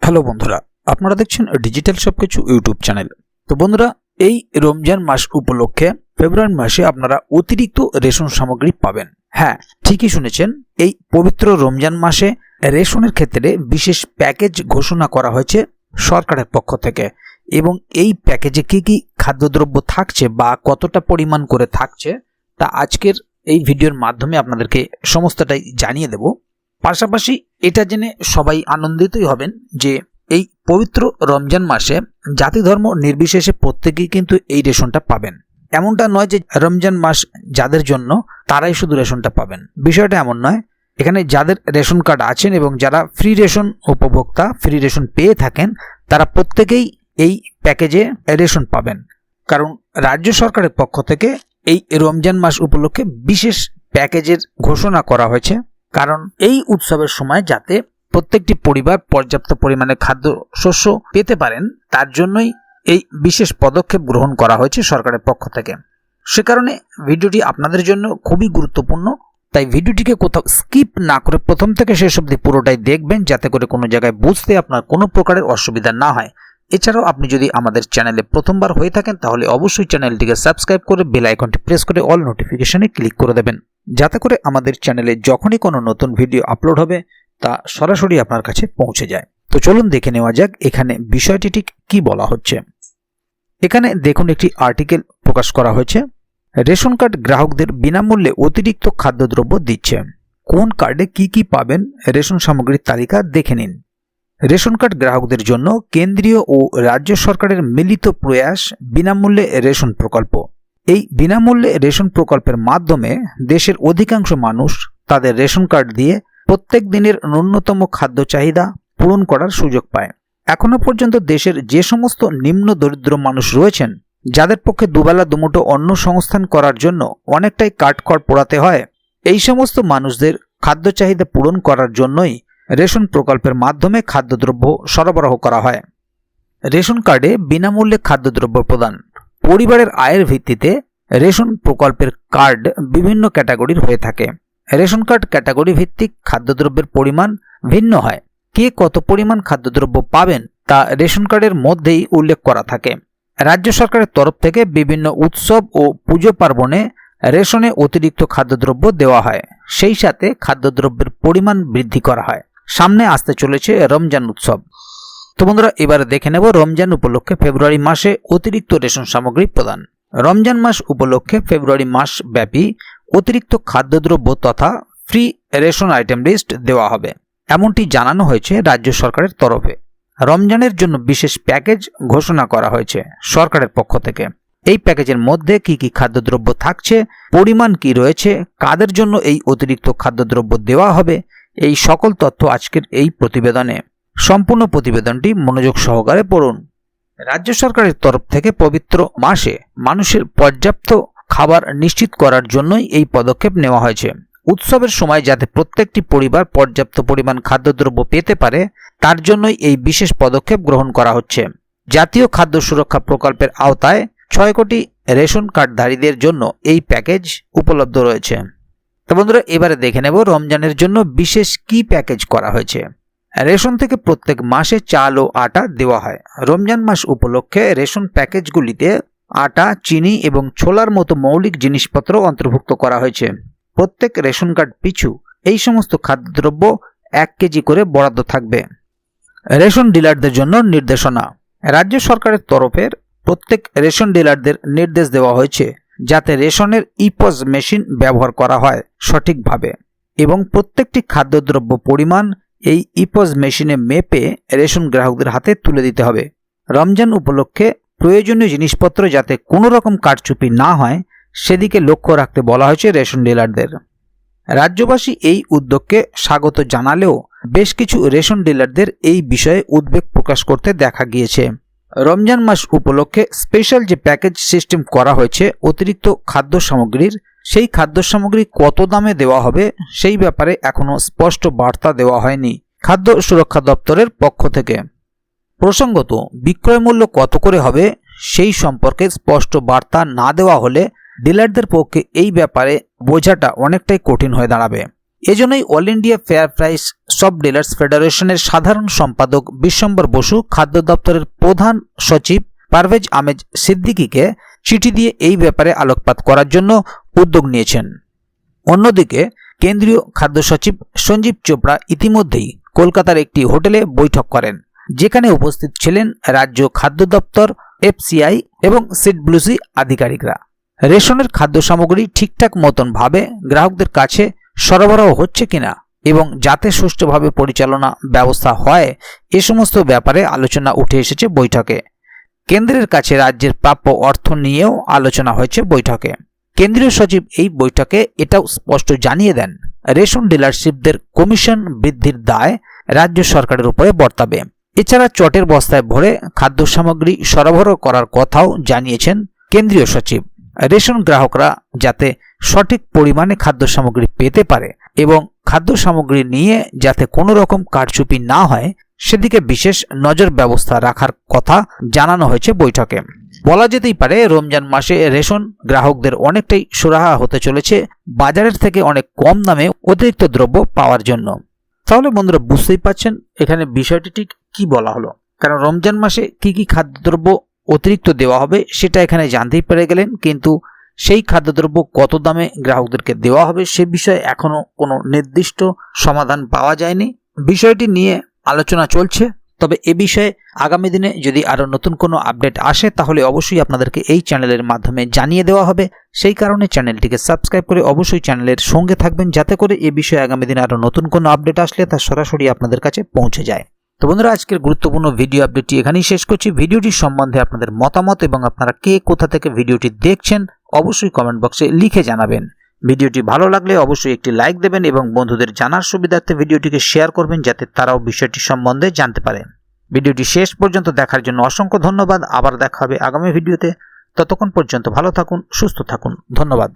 Hello বন্ধুরা, আপনারা দেখছেন ডিজিটাল সবকিছু ইউটিউব চ্যানেল। তো বন্ধুরা, এই রমজান মাস উপলক্ষে ফেব্রুয়ারি মাসে আপনারা অতিরিক্ত রেশন সামগ্রী পাবেন। হ্যাঁ, ঠিকই শুনেছেন, এই পবিত্র রমজান মাসে রেশনের ক্ষেত্রে বিশেষ প্যাকেজ ঘোষণা করা হয়েছে সরকারের পক্ষ থেকে। এবং এই প্যাকেজে কি কি খাদ্যদ্রব্য থাকছে বা কতটা পরিমাণ করে থাকছে তা আজকের এই ভিডিওর মাধ্যমে আপনাদেরকে সমস্তটাই জানিয়ে দেব। পাশাপাশি এটা জেনে সবাই আনন্দিতই হবেন যে এই পবিত্র রমজান মাসে জাতি ধর্ম নির্বিশেষে প্রত্যেকেই কিন্তু এই রেশনটা পাবেন। এমনটা নয় যে রমজান মাস যাদের জন্য তারাই শুধু রেশনটা পাবেন, বিষয়টা এমন নয়। এখানে যাদের রেশন কার্ড আছেন এবং যারা ফ্রি রেশন উপভোক্তা, ফ্রি রেশন পেয়ে থাকেন, তারা প্রত্যেকেই এই প্যাকেজে রেশন পাবেন। কারণ রাজ্য সরকারের পক্ষ থেকে এই রমজান মাস উপলক্ষে বিশেষ প্যাকেজের ঘোষণা করা হয়েছে। কারণ এই উৎসবের সময় যাতে প্রত্যেকটি পরিবার পর্যাপ্ত পরিমাণে খাদ্যশস্য পেতে পারেন, তার জন্যই এই বিশেষ পদক্ষেপ গ্রহণ করা হয়েছে সরকারের পক্ষ থেকে। সে কারণে ভিডিওটি আপনাদের জন্য খুবই গুরুত্বপূর্ণ, তাই ভিডিওটিকে কোথাও স্কিপ না করে প্রথম থেকে শেষ অবধি পুরোটাই দেখবেন, যাতে করে কোনো জায়গায় বুঝতে আপনার কোনো প্রকারের অসুবিধা না হয়। এছাড়াও আপনি যদি আমাদের চ্যানেলে প্রথমবার হয়ে থাকেন তাহলে অবশ্যই চ্যানেলটিকে সাবস্ক্রাইব করে বেল আইকনটি প্রেস করে অল নোটিফিকেশনে ক্লিক করে দেবেন, যাতে করে আমাদের চ্যানেলে যখনই কোনো নতুন ভিডিও আপলোড হবে তা সরাসরি আপনার কাছে পৌঁছে যায়। তো চলুন দেখে নেওয়া যাক এখানে বিষয়টি ঠিক কি বলা হচ্ছে। এখানে দেখুন, একটি আর্টিকেল প্রকাশ করা হয়েছে। রেশন কার্ড গ্রাহকদের বিনামূল্যে অতিরিক্ত খাদ্যদ্রব্য দিচ্ছে। কোন কার্ডে কি কি পাবেন রেশন সামগ্রীর তালিকা দেখে নিন। রেশন কার্ড গ্রাহকদের জন্য কেন্দ্রীয় ও রাজ্য সরকারের মিলিত প্রয়াস বিনামূল্যে রেশন প্রকল্প। এই বিনামূল্যে রেশন প্রকল্পের মাধ্যমে দেশের অধিকাংশ মানুষ তাদের রেশন কার্ড দিয়ে প্রত্যেক দিনের ন্যূনতম খাদ্য চাহিদা পূরণ করার সুযোগ পায়। এখনো পর্যন্ত দেশের যে সমস্ত নিম্ন দরিদ্র মানুষ রয়েছেন, যাদের পক্ষে দুবেলা দুমুঠো অন্ন সংস্থান করার জন্য অনেকটাই কাঠখড় পোড়াতে হয়, এই সমস্ত মানুষদের খাদ্য চাহিদা পূরণ করার জন্যই রেশন প্রকল্পের মাধ্যমে খাদ্যদ্রব্য সরবরাহ করা হয়। রেশন কার্ডে বিনামূল্যে খাদ্যদ্রব্য প্রদান। পরিবারের আয়ের ভিত্তিতে রেশন প্রকল্পের কার্ড বিভিন্ন ক্যাটাগরির হয়ে থাকে। রেশন কার্ড ক্যাটাগরি ভিত্তিক খাদ্যদ্রব্যের পরিমাণ ভিন্ন হয়। কে কত পরিমাণ খাদ্যদ্রব্য পাবেন তা রেশন কার্ডের মধ্যেই উল্লেখ করা থাকে। রাজ্য সরকারের তরফ থেকে বিভিন্ন উৎসব ও পুজো পার্বণে রেশনে অতিরিক্ত খাদ্যদ্রব্য দেওয়া হয়, সেই সাথে খাদ্যদ্রব্যের পরিমাণ বৃদ্ধি করা হয়। সামনে আসতে চলেছে রমজান উৎসব। তো বন্ধুরা, এবারে দেখে নেব রমজান উপলক্ষে ফেব্রুয়ারি মাসে অতিরিক্ত রেশন সামগ্রী প্রদান। রমজান মাস উপলক্ষে ফেব্রুয়ারি মাস ব্যাপী অতিরিক্ত খাদ্যদ্রব্য তথা ফ্রি রেশন আইটেম লিস্ট দেওয়া হবে, এমনটি জানানো হয়েছে রাজ্য সরকারের তরফে। রমজানের জন্য বিশেষ প্যাকেজ ঘোষণা করা হয়েছে সরকারের পক্ষ থেকে। এই প্যাকেজের মধ্যে কি কি খাদ্যদ্রব্য থাকছে, পরিমাণ কি রয়েছে, কাদের জন্য এই অতিরিক্ত খাদ্যদ্রব্য দেওয়া হবে, এই সকল তথ্য আজকের এই প্রতিবেদনে। সম্পূর্ণ প্রতিবেদনটি মনোযোগ সহকারে পড়ুন। রাজ্য সরকারের তরফ থেকে পবিত্র মাসে মানুষের পর্যাপ্ত খাবার নিশ্চিত করার জন্যই এই পদক্ষেপ নেওয়া হয়েছে। উৎসবের সময় যাতে প্রত্যেকটি পরিবার পর্যাপ্ত পরিমাণ খাদ্যদ্রব্য পেতে পারে, তার জন্যই এই বিশেষ পদক্ষেপ গ্রহণ করা হচ্ছে। জাতীয় খাদ্য সুরক্ষা প্রকল্পের আওতায় 6 কোটি রেশন কার্ডধারীদের জন্য এই প্যাকেজ উপলব্ধ রয়েছে। তো বন্ধুরা, এবারে দেখে নেব রমজানের জন্য বিশেষ কি প্যাকেজ করা হয়েছে। রেশন থেকে প্রত্যেক মাসে চাল ও আটা দেওয়া হয়। রমজান মাস উপলক্ষে রেশন প্যাকেজগুলিতে আটা, চিনি এবং ছোলার মতো মৌলিক জিনিসপত্র অন্তর্ভুক্ত করা হয়েছে। প্রত্যেক রেশন কার্ড পিছু এই সমস্ত খাদ্যদ্রব্য 1 কেজি করে বরাদ্দ থাকবে। রেশন ডিলারদের জন্য নির্দেশনা। রাজ্য সরকারের তরফের প্রত্যেক রেশন ডিলারদের নির্দেশ দেওয়া হয়েছে যাতে রেশনের ইপজ মেশিন ব্যবহার করা হয় সঠিকভাবে এবং প্রত্যেকটি খাদ্যদ্রব্য পরিমাণ এই ইপজ মেশিনে মেপে রেশন গ্রাহকদের হাতে তুলে দিতে হবে। রমজান উপলক্ষে প্রয়োজনীয় জিনিসপত্র যাতে কোনো রকম কারচুপি না হয় সেদিকে লক্ষ্য রাখতে বলা হয়েছে রেশন ডিলারদের। রাজ্যবাসী এই উদ্যোগকে স্বাগত জানালেও বেশ কিছু রেশন ডিলারদের এই বিষয়ে উদ্বেগ প্রকাশ করতে দেখা গিয়েছে। রমজান মাস উপলক্ষে স্পেশাল যে প্যাকেজ সিস্টেম করা হয়েছে অতিরিক্ত খাদ্য সামগ্রীর, সেই খাদ্য সামগ্রী কত দামে দেওয়া হবে সেই ব্যাপারে এখনো স্পষ্ট বার্তা দেওয়া হয়নি খাদ্য সুরক্ষা দপ্তরের পক্ষ থেকে। প্রসঙ্গত, বিক্রয় মূল্য কত করে হবে সেই সম্পর্কে স্পষ্ট বার্তা না দেওয়া হলে ডিলারদের পক্ষে এই ব্যাপারে বোঝাটা অনেকটাই কঠিন হয়ে দাঁড়াবে। এজন্যই অল ইন্ডিয়া ফেয়ার প্রাইস সব ডিলার্স ফেডারেশনের সাধারণ সম্পাদক বিশ্বম্বর বসু খাদ্য দপ্তরের প্রধান সচিব পারভেজ আহমেদ সিদ্দিকীকে চিঠি দিয়ে এই ব্যাপারে আলোকপাত করার জন্য উদ্যোগ নিয়েছেন। অন্যদিকে কেন্দ্রীয় খাদ্য সচিব সঞ্জীব চোপড়া ইতিমধ্যেই কলকাতার একটি হোটেলে বৈঠক করেন, যেখানে উপস্থিত ছিলেন রাজ্য খাদ্য দপ্তর, এফসিআই এবং সিডব্লুসি আধিকারিকরা। রেশনের খাদ্য সামগ্রী ঠিকঠাক মতন ভাবে গ্রাহকদের কাছে সরবরাহ হচ্ছে কিনা এবং যাতে সুষ্ঠুভাবে পরিচালনা ব্যবস্থা হয় এ সমস্ত ব্যাপারে আলোচনা উঠে এসেছে বৈঠকে। কেন্দ্রের কাছে রাজ্যের প্রাপ্য অর্থ নিয়েও আলোচনা হয়েছে বৈঠকে। কেন্দ্রীয় সচিব এই বৈঠকে এটাও স্পষ্ট জানিয়ে দেন, রেশন ডিলারশিপদের কমিশন বৃদ্ধির দায় রাজ্য সরকারের উপরে বর্তাবে। এছাড়া চটের বস্তায় ভরে খাদ্য সামগ্রী সরবরাহ করার কথাও জানিয়েছেন কেন্দ্রীয় সচিব। রেশন গ্রাহকরা যাতে সঠিক পরিমাণে খাদ্য সামগ্রী পেতে পারে এবং খাদ্য সামগ্রী নিয়ে যাতে কোনো রকম কারচুপি না হয় সেদিকে বিশেষ নজর ব্যবস্থা রাখার কথা জানানো হয়েছে বৈঠকে। বলা যেতেই পারে রমজান মাসে রেশন গ্রাহকদের অনেকটাই সুরাহা হতে চলেছে বাজারের থেকে অনেক কম দামে অতিরিক্ত দ্রব্য পাওয়ার জন্য। তাহলে বন্ধুরা বুঝতেই পারছেন এখানে বিষয়টি ঠিক কি বলা হলো, কারণ রমজান মাসে কি কি খাদ্যদ্রব্য অতিরিক্ত দেওয়া হবে সেটা এখানে জানতেই পেরে গেলেন, কিন্তু সেই খাদ্যদ্রব্য কত দামে গ্রাহকদেরকে দেওয়া হবে সে বিষয়ে এখনো কোনো নির্দিষ্ট সমাধান পাওয়া যায়নি। বিষয়টি নিয়ে আলোচনা চলছে, তবে এ বিষয়ে আগামী দিনে যদি আরও নতুন কোনো আপডেট আসে তাহলে অবশ্যই আপনাদেরকে এই চ্যানেলের মাধ্যমে জানিয়ে দেওয়া হবে। সেই কারণে চ্যানেলটিকে সাবস্ক্রাইব করে অবশ্যই চ্যানেলের সঙ্গে থাকবেন, যাতে করে এ বিষয়ে আগামী দিনে আরও নতুন কোনো আপডেট আসলে তা সরাসরি আপনাদের কাছে পৌঁছে যায়। তো বন্ধুরা, আজকের গুরুত্বপূর্ণ ভিডিও আপডেটটি এখানেই শেষ করছি। ভিডিওটির সম্বন্ধে আপনাদের মতামত এবং আপনারা কে কোথা থেকে ভিডিওটি দেখছেন অবশ্যই কমেন্ট বক্সে লিখে জানাবেন। ভিডিওটি ভালো লাগলে অবশ্যই একটি লাইক দেবেন এবং বন্ধুদের জানার সুবিধার্থে ভিডিওটিকে শেয়ার করবেন, যাতে তারাও বিষয়টি সম্বন্ধে জানতে পারে। ভিডিওটি শেষ পর্যন্ত দেখার জন্য অসংখ্য ধন্যবাদ। আবার দেখা হবে আগামী ভিডিওতে। ততক্ষণ পর্যন্ত ভালো থাকুন, সুস্থ থাকুন। ধন্যবাদ।